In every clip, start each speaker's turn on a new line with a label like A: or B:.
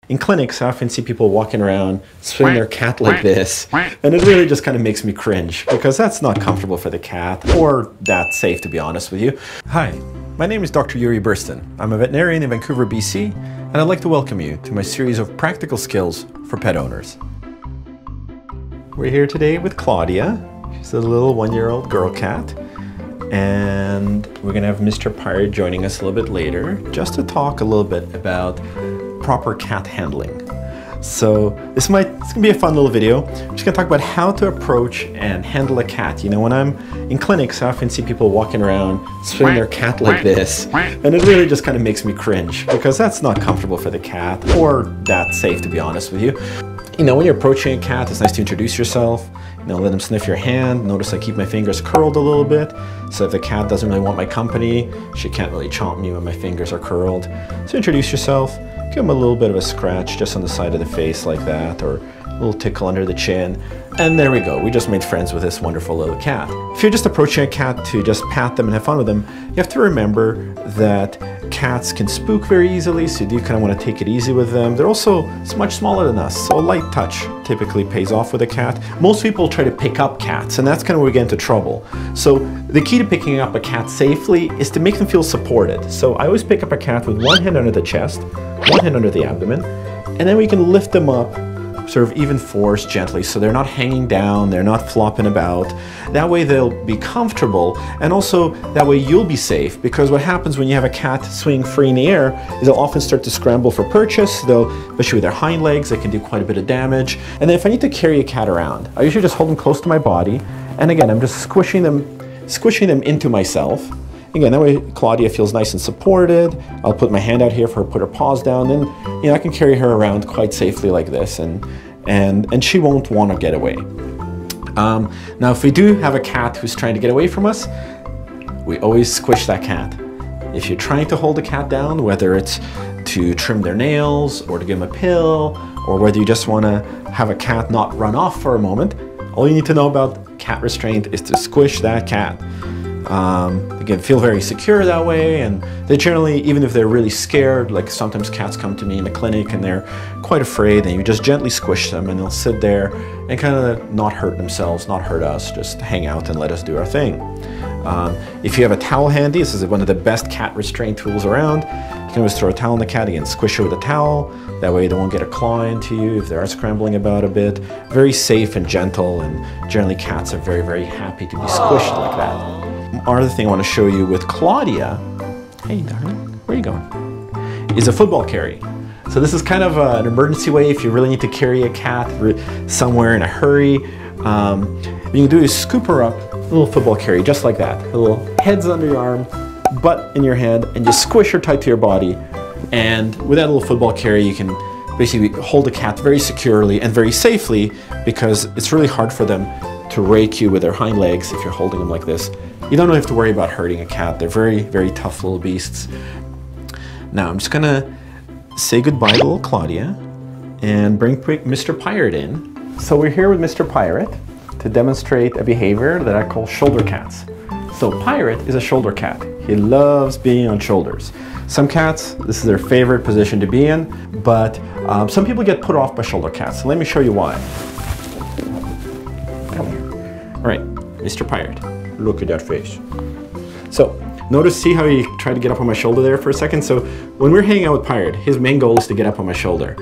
A: In clinics, I often see people walking around, swinging their cat like this, and it really just kind of makes me cringe because that's not comfortable for the cat or that safe, to be honest with you. Hi, my name is Dr. Yuri Burston. I'm a veterinarian in Vancouver, BC, and I'd like to welcome you to my series of practical skills for pet owners. We're here today with Claudia. She's a little one-year-old girl cat, and we're gonna have Mr. Pirate joining us a little bit later just to talk a little bit about proper cat handling. So it's gonna be a fun little video. I'm just gonna talk about how to approach and handle a cat. You know, when I'm in clinics, I often see people walking around, swinging their cat like this, and it really just kind of makes me cringe because that's not comfortable for the cat or that safe, to be honest with you. You know, when you're approaching a cat, it's nice to introduce yourself. You know, let them sniff your hand. Notice I keep my fingers curled a little bit. So if the cat doesn't really want my company, she can't really chomp me when my fingers are curled. So introduce yourself. Give them a little bit of a scratch just on the side of the face like that, or a little tickle under the chin. And there we go. We just made friends with this wonderful little cat. If you're just approaching a cat to just pat them and have fun with them, you have to remember that cats can spook very easily, so you do kind of want to take it easy with them. They're also much smaller than us, so a light touch typically pays off with a cat. Most people try to pick up cats, and that's kind of where we get into trouble. So the key to picking up a cat safely is to make them feel supported. So I always pick up a cat with one hand under the chest, one hand under the abdomen, and then we can lift them up sort of even force gently, so they're not hanging down, they're not flopping about. That way they'll be comfortable, and also that way you'll be safe, because what happens when you have a cat swinging free in the air is they'll often start to scramble for purchase. Especially with their hind legs, they can do quite a bit of damage. And then if I need to carry a cat around, I usually just hold them close to my body, and again, I'm just squishing them into myself. Again, that way Claudia feels nice and supported. I'll put my hand out here for her to put her paws down, then you know, I can carry her around quite safely like this, and she won't want to get away. Now, if we do have a cat who's trying to get away from us, we always squish that cat. If you're trying to hold a cat down, whether it's to trim their nails or to give them a pill, or whether you just want to have a cat not run off for a moment, all you need to know about cat restraint is to squish that cat. They can feel very secure that way, and they generally, even if they're really scared, like sometimes cats come to me in the clinic and they're quite afraid, and you just gently squish them and they'll sit there and kind of not hurt themselves, not hurt us, just hang out and let us do our thing. If you have a towel handy, this is one of the best cat restraint tools around. You can always throw a towel on the cat and squish her with a towel. That way they won't get a claw into you if they are scrambling about a bit. Very safe and gentle, and generally cats are very, very happy to be squished like that. Other thing I want to show you with Claudia, hey darling, where are you going, is a football carry. So this is kind of an emergency way if you really need to carry a cat somewhere in a hurry. What you can do is scoop her up, a little football carry, just like that. A little head's under your arm, butt in your hand, and just squish her tight to your body. And with that little football carry, you can basically hold the cat very securely and very safely, because it's really hard for them to rake you with their hind legs if you're holding them like this. You don't have to worry about hurting a cat. They're very, very tough little beasts. Now I'm just gonna say goodbye to little Claudia and bring Mr. Pirate in. So we're here with Mr. Pirate to demonstrate a behavior that I call shoulder cats. So Pirate is a shoulder cat. He loves being on shoulders. Some cats, this is their favorite position to be in, but some people get put off by shoulder cats. So let me show you why. Come here. All right, Mr. Pirate. Look at that face. So see how he tried to get up on my shoulder there for a second? So when we're hanging out with Pirate, his main goal is to get up on my shoulder.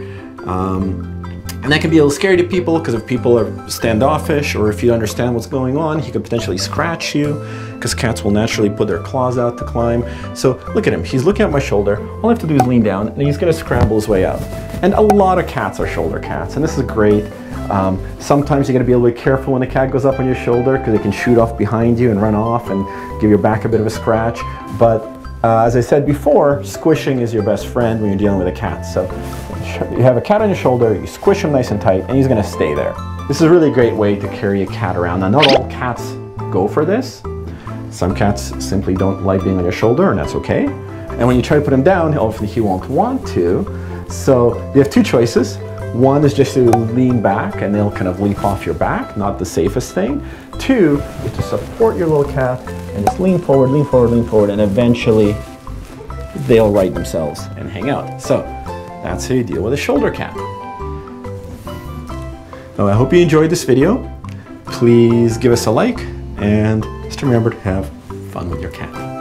A: And that can be a little scary to people, because if people are standoffish or if you understand what's going on, he could potentially scratch you, because cats will naturally put their claws out to climb. So look at him, he's looking at my shoulder. All I have to do is lean down and he's gonna scramble his way out. And a lot of cats are shoulder cats, and this is great. Sometimes you gotta be a little bit careful when a cat goes up on your shoulder, because it can shoot off behind you and run off and give your back a bit of a scratch. But as I said before, squishing is your best friend when you're dealing with a cat. So you have a cat on your shoulder, you squish him nice and tight, and he's gonna stay there. This is a really great way to carry a cat around. Now, not all cats go for this. Some cats simply don't like being on your shoulder, and that's okay. And when you try to put him down, often he won't want to. So you have two choices. One is just to lean back and they'll kind of leap off your back, not the safest thing. Two is to support your little cat and just lean forward, lean forward, lean forward, and eventually they'll right themselves and hang out. So That's how you deal with a shoulder cap. Well, I hope you enjoyed this video. Please give us a like and just remember to have fun with your cat.